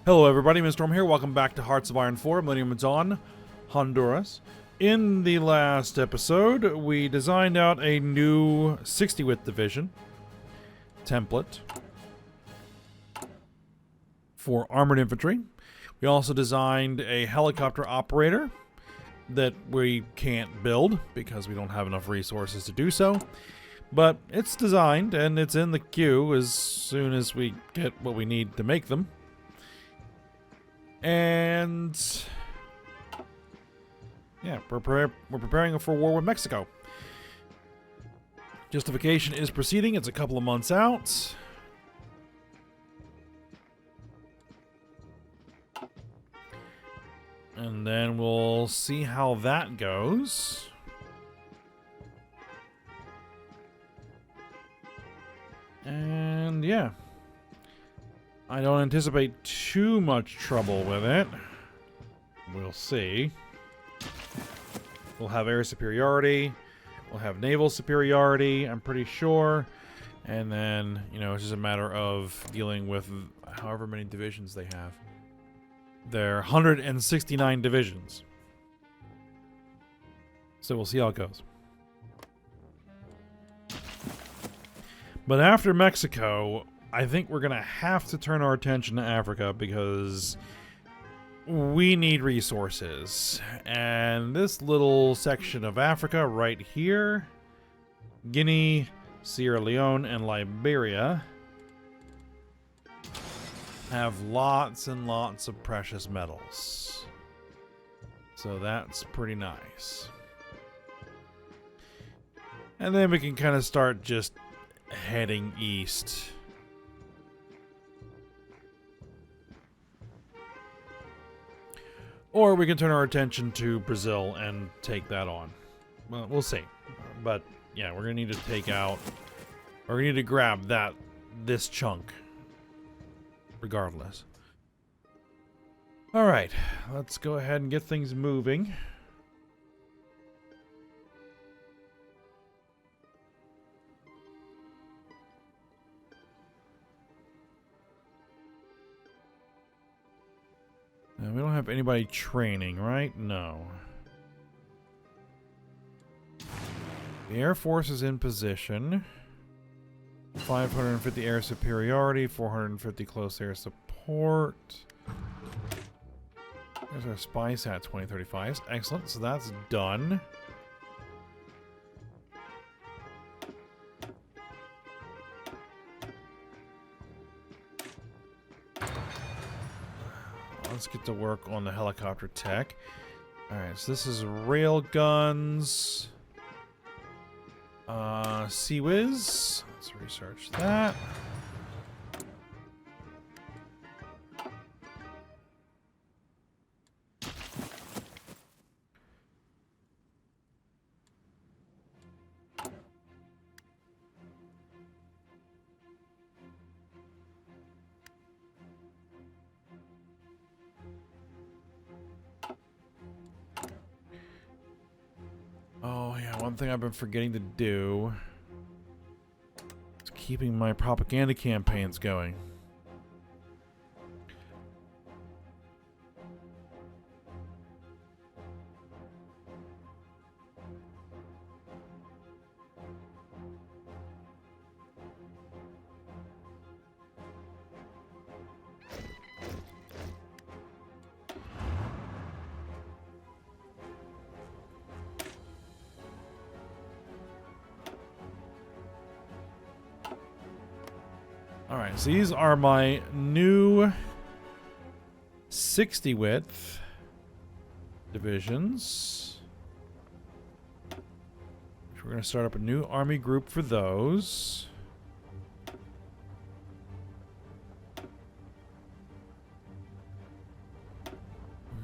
Hello everybody, Mr. Storm here. Welcome back to Hearts of Iron 4, Millennium Dawn, Honduras. In the last episode, we designed out a new 60-width division template for armored infantry. We also designed a helicopter operator that we can't build because we don't have enough resources to do so. But it's designed and it's in the queue as soon as we get what we need to make them. And yeah, we're preparing for war with Mexico. Justification is proceeding. It's a couple of months out. And then we'll see how that goes. And yeah. I don't anticipate too much trouble with it. We'll see. We'll have air superiority. We'll have naval superiority, I'm pretty sure. And then, you know, it's just a matter of dealing with however many divisions they have. There are 169 divisions. So we'll see how it goes. But after Mexico, I think we're going to have to turn our attention to Africa because we need resources. And this little section of Africa right here, Guinea, Sierra Leone, and Liberia, have lots and lots of precious metals. So that's pretty nice. And then we can kind of start just heading east. Or we can turn our attention to Brazil and take that on. Well, we'll see. But yeah, we're gonna need to take out, or we need to grab this chunk, regardless. All right, let's go ahead and get things moving. We don't have anybody training, right? No. The Air Force is in position. 550 air superiority, 450 close air support. There's our spy sat 2035. Excellent, so that's done. Let's get to work on the helicopter tech. Alright, so this is rail guns. Sea-Wiz. Let's research that. Oh yeah, one thing I've been forgetting to do is keeping my propaganda campaigns going. Alright, so these are my new 60 width divisions. We're going to start up a new army group for those.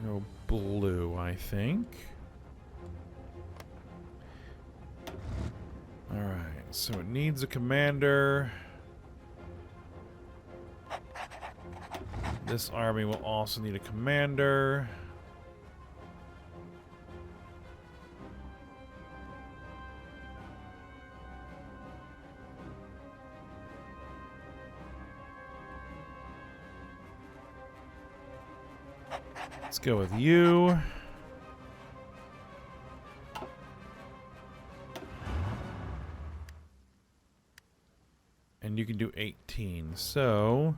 Go blue, I think. Alright, so it needs a commander. This army will also need a commander. Let's go with you. And you can do 18. So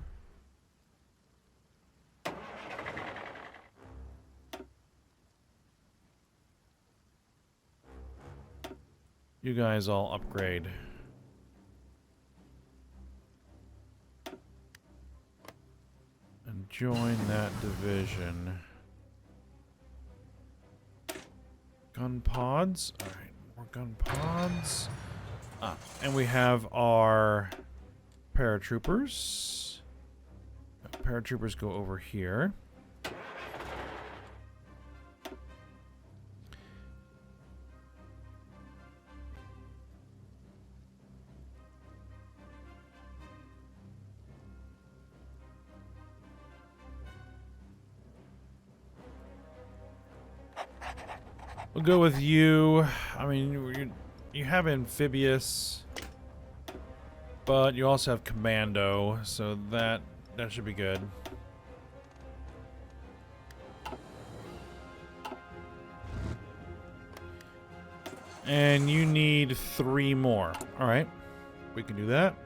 you guys all upgrade. And join that division. Gun pods. Alright, more gun pods. And we have our paratroopers. Paratroopers go over here. We'll go with you. I mean, you have amphibious, but you also have commando, so that should be good. And you need 3 more. All right, we can do that.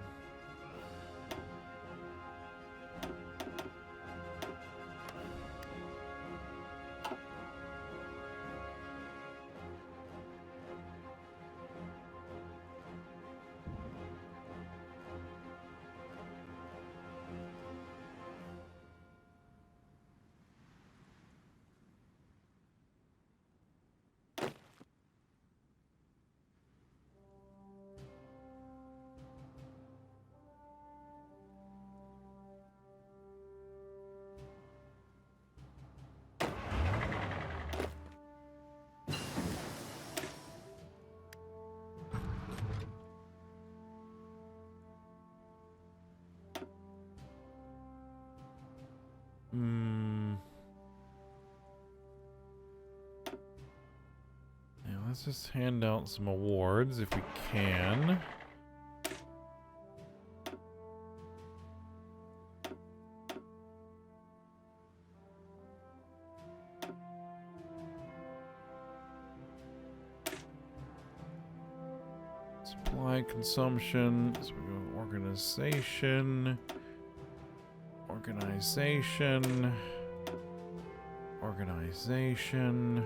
Now let's just hand out some awards if we can. Supply consumption. So we go organization. Organization. Organization.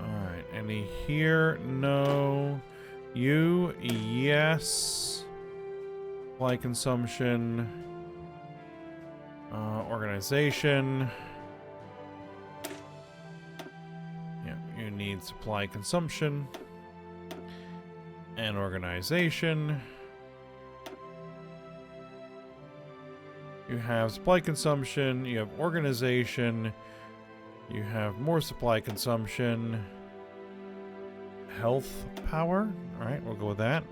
Alright, any here? No. You? Yes. Supply consumption. Organization. Yeah, you need supply consumption. And organization. You have supply consumption. You have organization. You have more supply consumption. Health power. Alright, we'll go with that.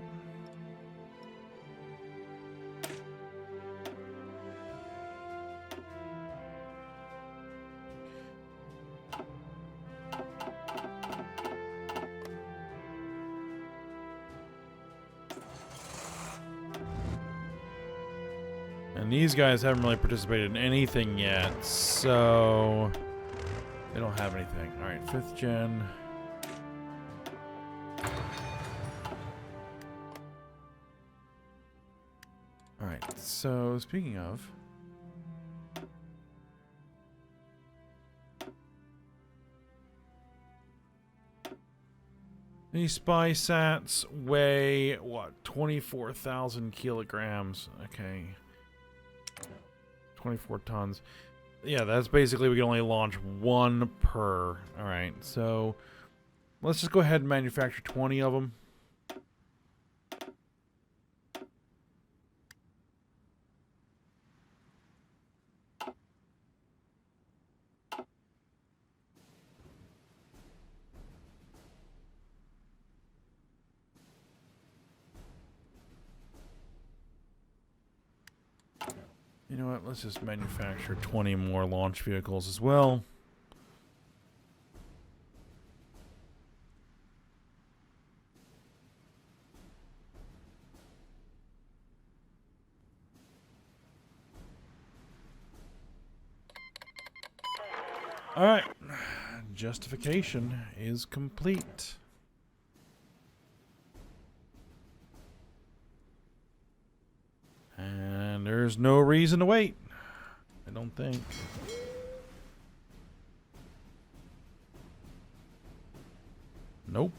And these guys haven't really participated in anything yet, so they don't have anything. Alright, 5th gen. Alright, so speaking of, these spy sats weigh, what, 24,000 kilograms. Okay. 24 tons. Yeah, that's basically we can only launch 1 per. Alright, so let's just go ahead and manufacture 20 of them. You know what? Let's just manufacture 20 more launch vehicles as well. All right. Justification is complete. And there's no reason to wait. I don't think. Nope.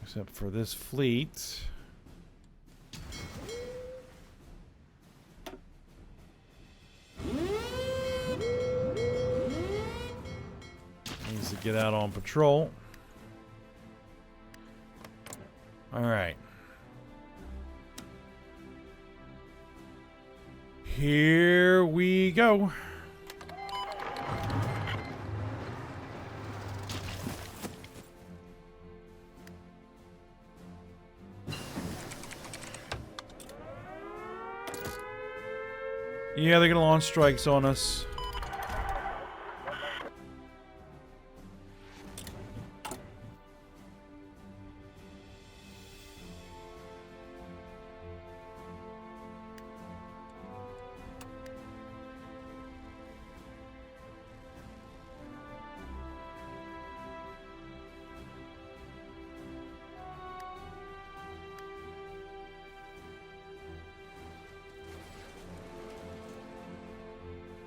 Except for this fleet. Needs to get out on patrol. All right. Here we go. Yeah, they're gonna launch strikes on us.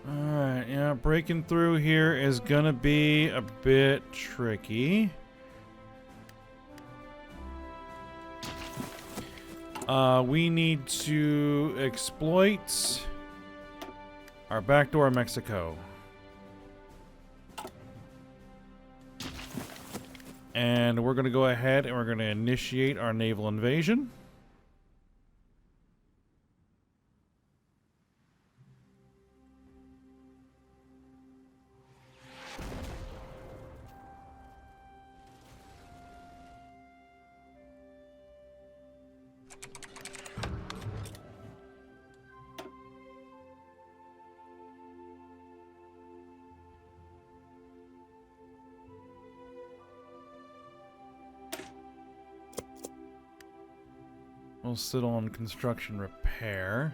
Alright, yeah, breaking through here is gonna be a bit tricky. We need to exploit our backdoor in Mexico. And we're gonna go ahead and we're gonna initiate our naval invasion. We'll sit on construction repair.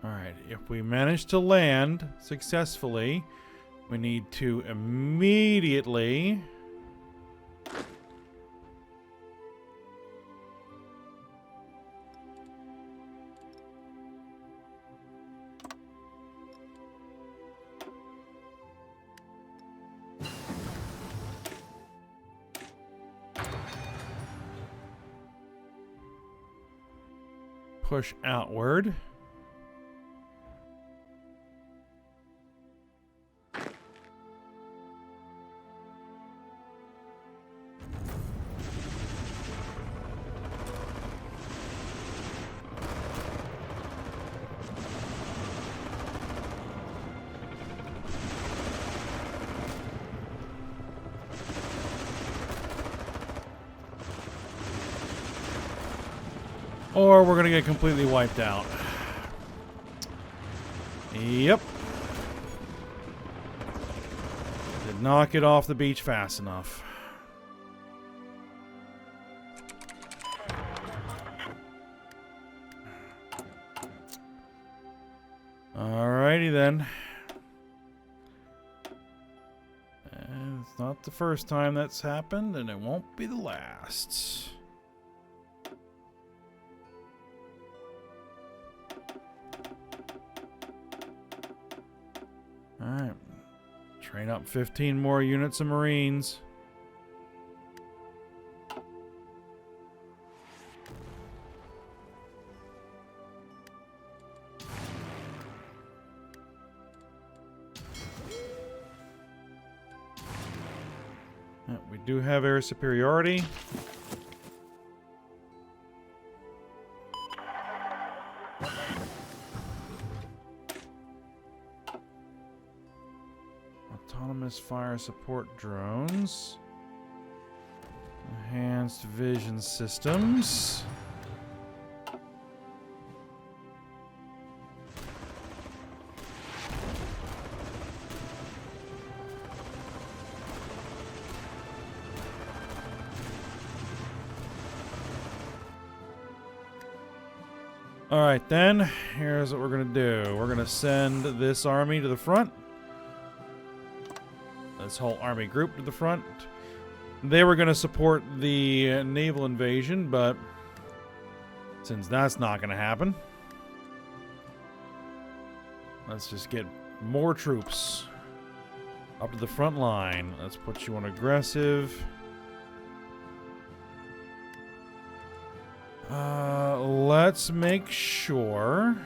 Alright, if we manage to land successfully, we need to immediately push outward. Or we're going to get completely wiped out. Yep. Did not get off the beach fast enough. Alrighty then. And it's not the first time that's happened, and it won't be the last. Alright. Train up 15 more units of Marines. We do have air superiority. Autonomous fire support drones. Enhanced vision systems. Alright then, here's what we're gonna do. We're gonna send this army to the front. This whole army group to the front. They were gonna support the naval invasion, but since that's not gonna happen, let's just get more troops up to the front line. Let's put you on aggressive. Let's make sure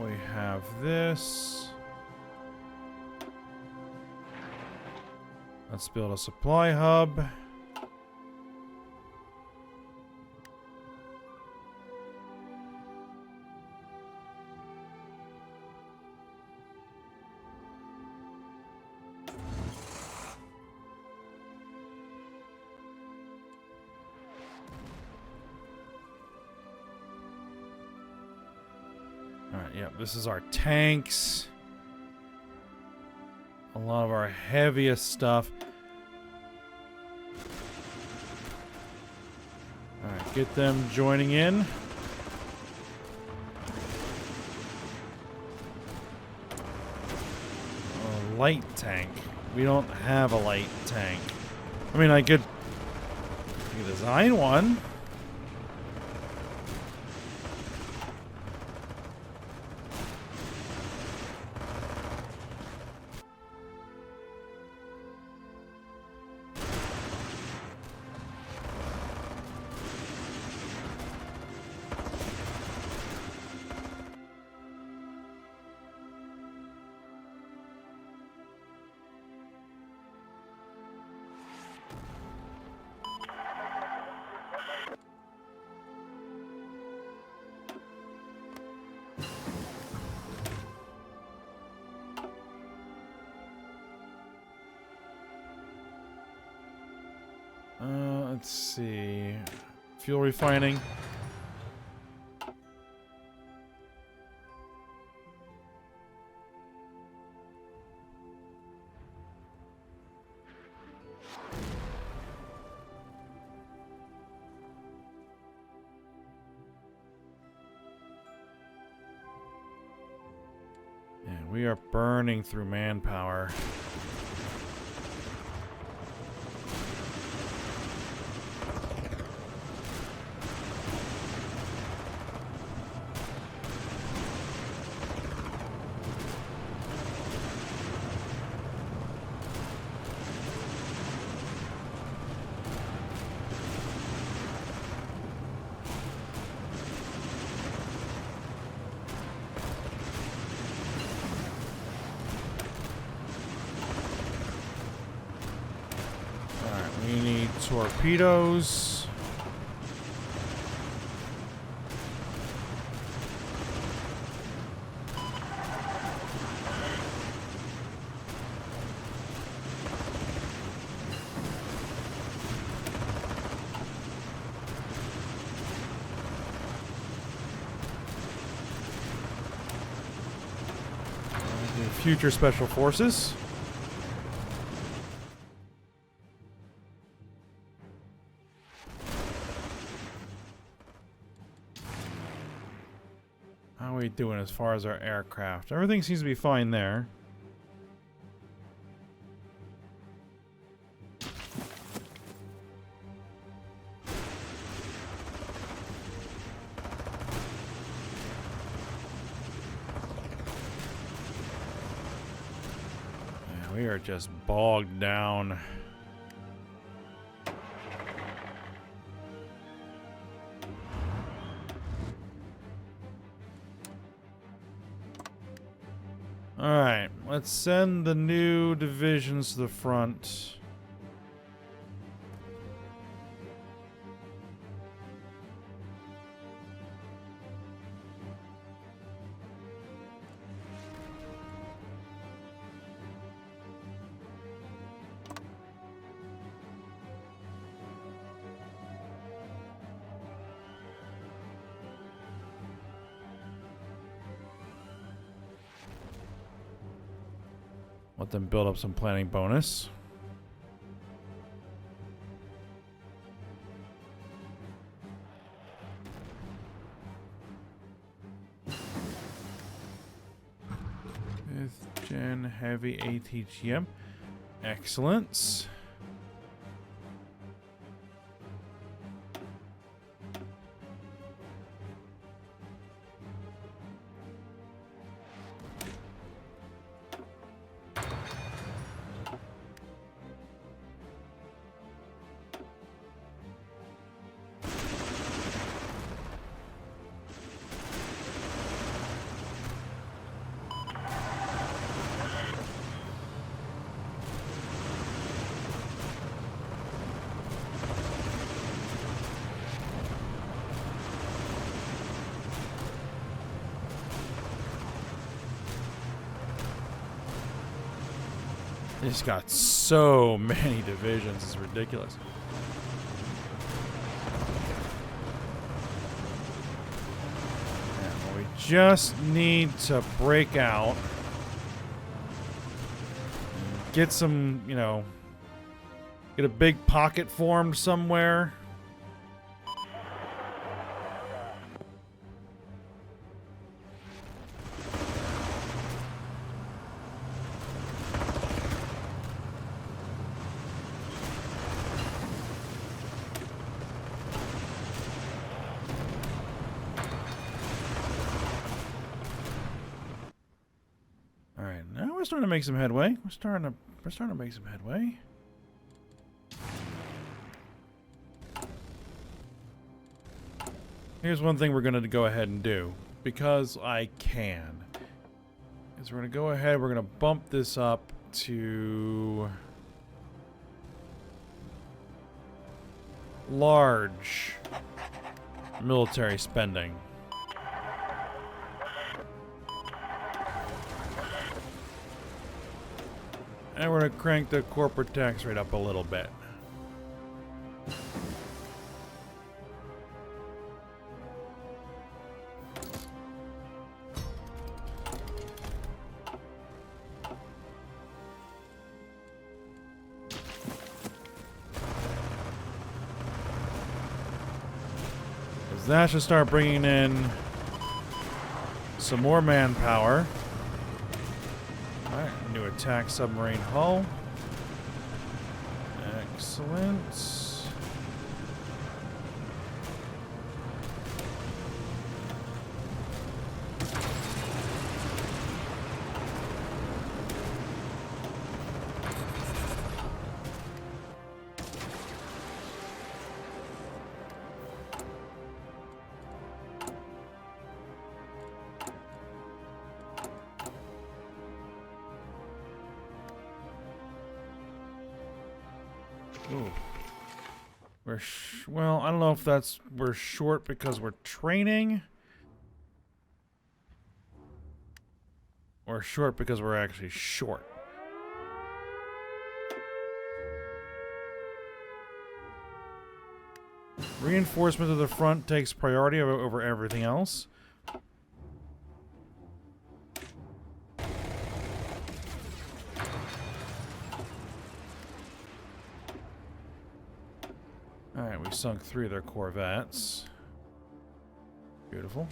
we have this. Let's build a supply hub. Alright, yep, this is our tanks. A lot of our heaviest stuff. Alright, get them joining in. A light tank. We don't have a light tank. I mean, I could design one. Let's see. Fuel refining. Yeah, we are burning through manpower. We need torpedoes. Future special forces. How are we doing as far as our aircraft? Everything seems to be fine there. Yeah, we are just bogged down. Alright, let's send the new divisions to the front. Let them build up some planning bonus. Fifth gen heavy ATGM. Excellent. They just got so many divisions, it's ridiculous. And we just need to break out. Get some, you know, get a big pocket formed somewhere. We're starting to make some headway. We're starting to make some headway. Here's one thing we're going to go ahead and do, because I can. Is we're going to go ahead, we're going to bump this up to large military spending. And we're going to crank the corporate tax rate up a little bit. Because that should start bringing in some more manpower. Alright, new attack submarine hull. Excellent. Ooh. Well, I don't know if we're short because we're training, or short because we're actually short. Reinforcement to the front takes priority over everything else. Alright, we sunk 3 of their corvettes. Beautiful.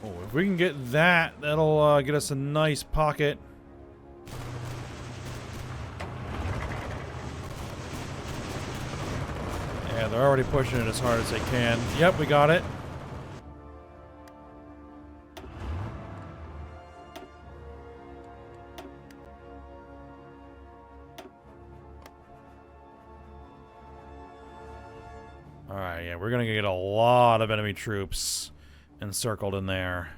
Oh, if we can get that, that'll get us a nice pocket. Yeah, they're already pushing it as hard as they can. Yep, we got it. Alright, yeah, we're gonna get a lot of enemy troops encircled in there.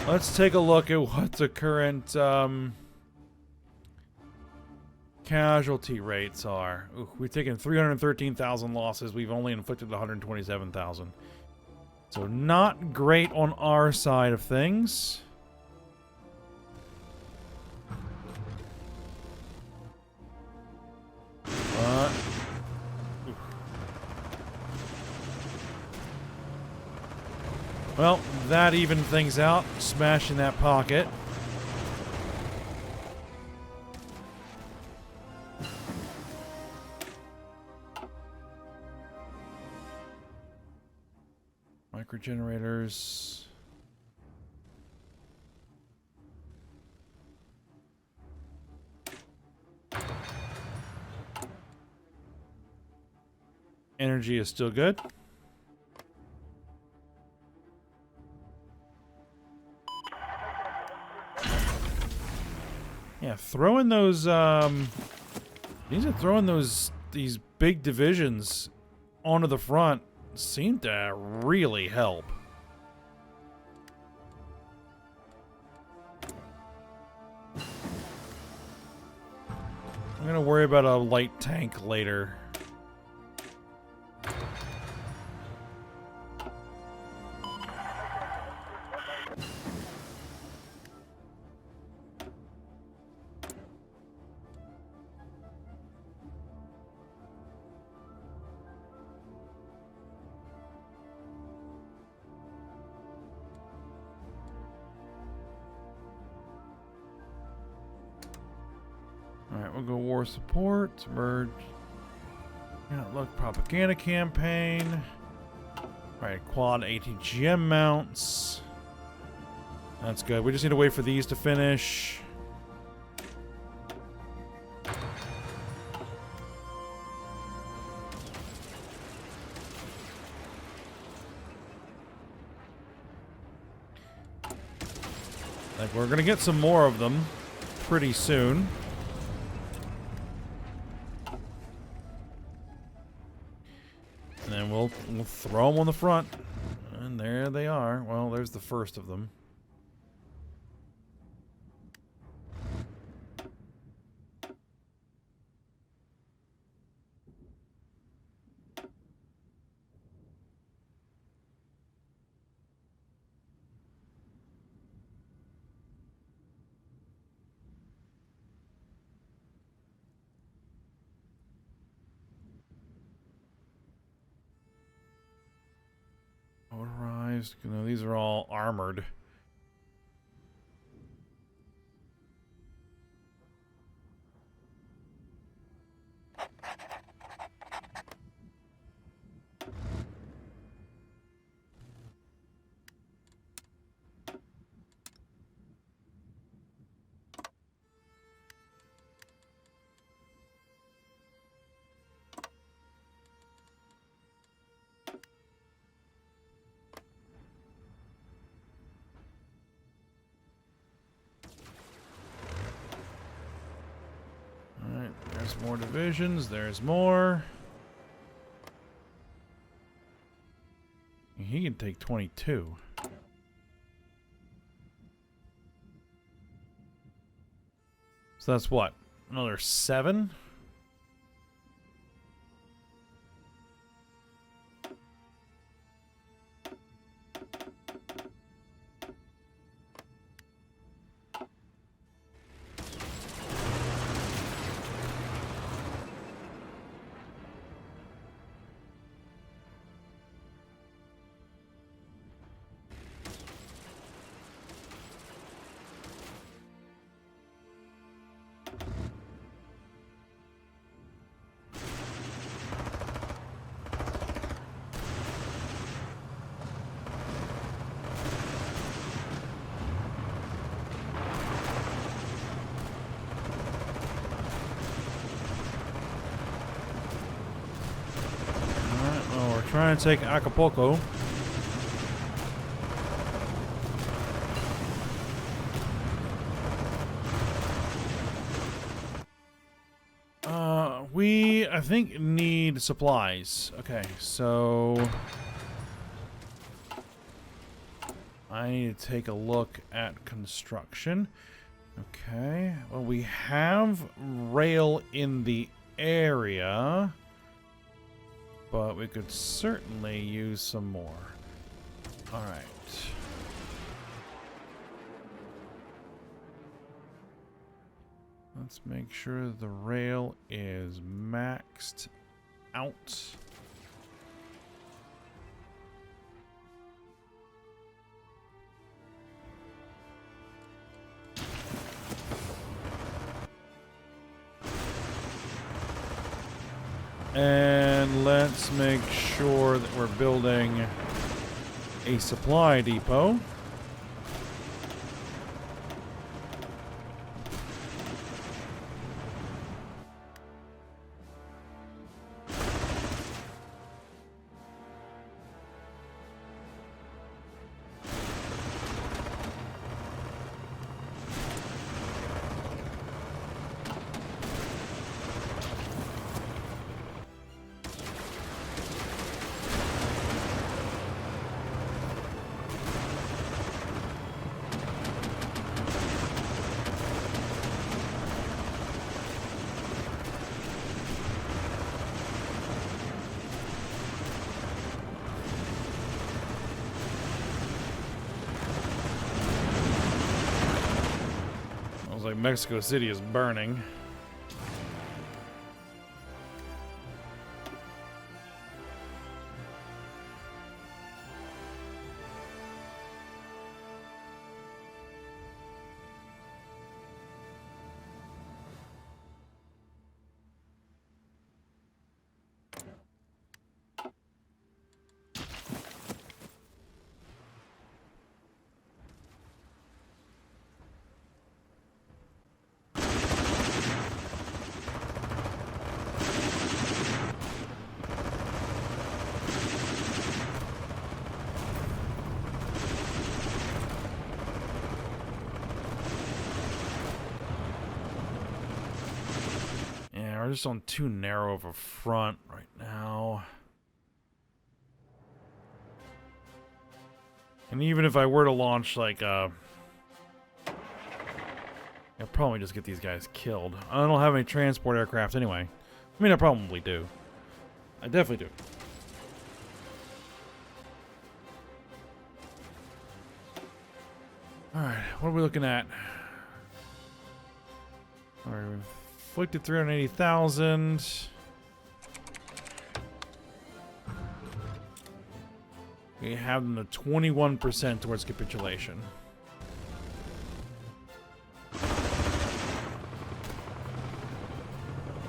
Let's take a look at what the current casualty rates are. Ooh, we've taken 313,000 losses. We've only inflicted 127,000. So not great on our side of things. Well, that evened things out. Smashing that pocket. Microgenerators. Energy is still good. Yeah, throwing those, these are throwing these big divisions onto the front seem to really help. I'm gonna worry about a light tank later. Alright, we'll go war support, merge. Yeah, look, propaganda campaign. Alright, quad ATGM mounts. That's good. We just need to wait for these to finish. Like, we're gonna get some more of them pretty soon. And then we'll throw them on the front. And there they are. Well, there's the first of them. Motorized. You know, these are all armored. There's more divisions. There's more. He can take 22. So that's what? Another 7? Trying to take Acapulco. We, I think, need supplies. Okay, so I need to take a look at construction. Okay. Well, we have rail in the area, but we could certainly use some more. All right. Let's make sure the rail is maxed out. And let's make sure that we're building a supply depot. Like Mexico City is burning. We're just on too narrow of a front right now. And even if I were to launch like I'll probably just get these guys killed. I don't have any transport aircraft anyway. I mean, I probably do. I definitely do. Alright, what are we looking at? Alright, we've inflicted 380,000. We have them to 21% towards capitulation.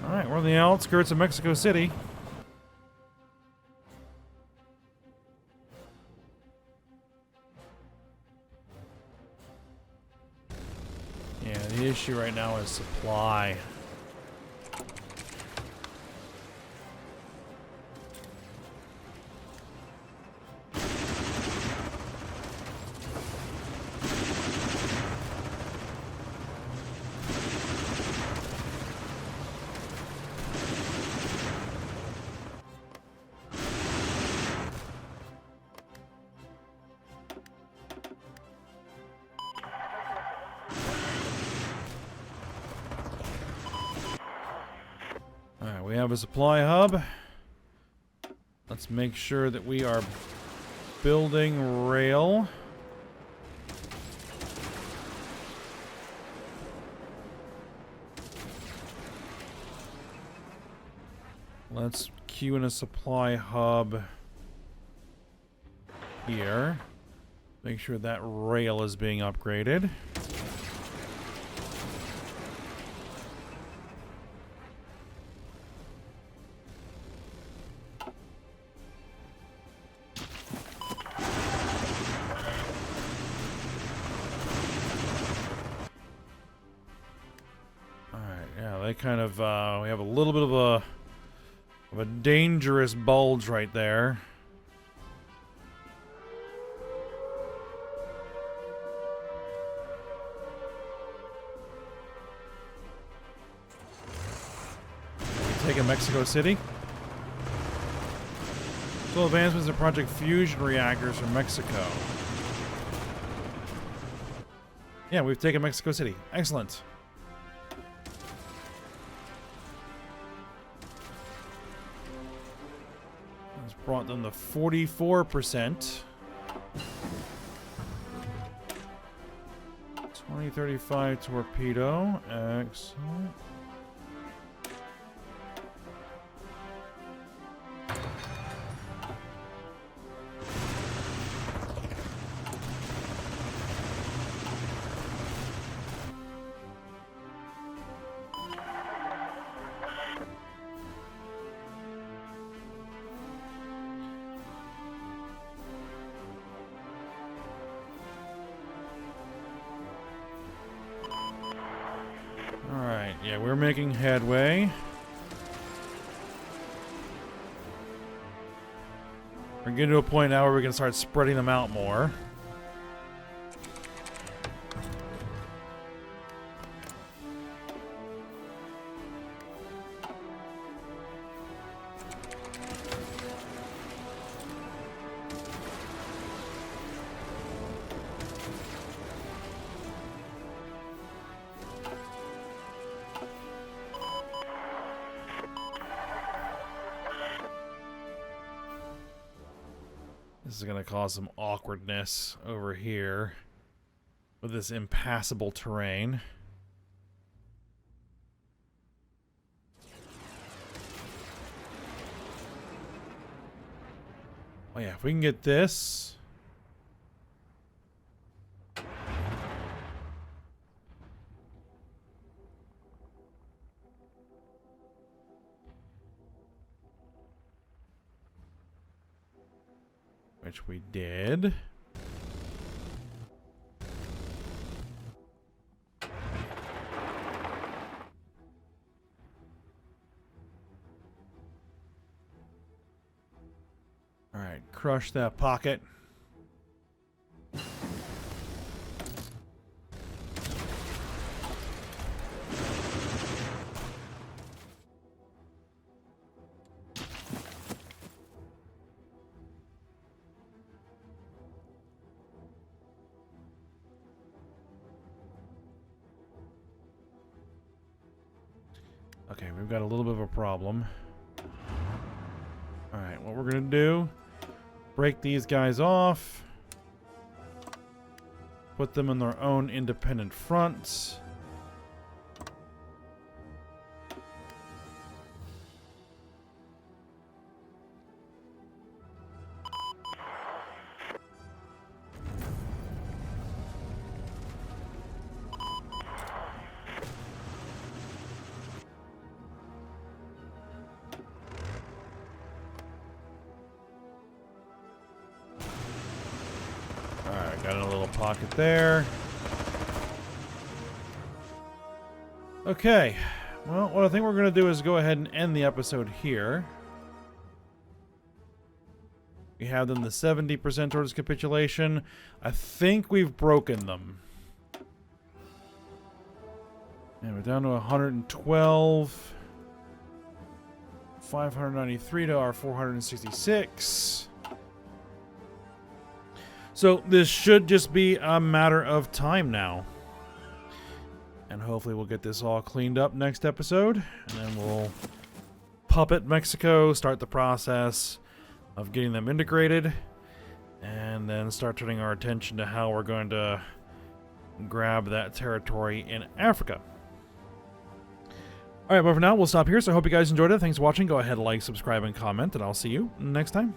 Alright, we're on the outskirts of Mexico City. Yeah, the issue right now is supply. We have a supply hub. Let's make sure that we are building rail. Let's queue in a supply hub here. Make sure that rail is being upgraded. They kind of, we have a little bit of a dangerous bulge right there. Taking Mexico City. So advancements in Project Fusion reactors from Mexico. Yeah, we've taken Mexico City. Excellent. That's brought them to 44%. 2035 torpedo. Excellent. Alright, yeah, we're making headway. We're getting to a point now where we can start spreading them out more. This is going to cause some awkwardness over here with this impassable terrain. Oh yeah, if we can get this. Which we did. All right, crush that pocket. Okay, we've got a little bit of a problem. Alright, what we're gonna do, break these guys off, put them in their own independent fronts. Alright, got in a little pocket there. Okay. Well, what I think we're going to do is go ahead and end the episode here. We have them to 70% towards capitulation. I think we've broken them. And we're down to 112. 593 to our 466. So this should just be a matter of time now. And hopefully we'll get this all cleaned up next episode. And then we'll puppet Mexico, start the process of getting them integrated. And then start turning our attention to how we're going to grab that territory in Africa. Alright, but for now, we'll stop here. So I hope you guys enjoyed it. Thanks for watching. Go ahead, like, subscribe, and comment. And I'll see you next time.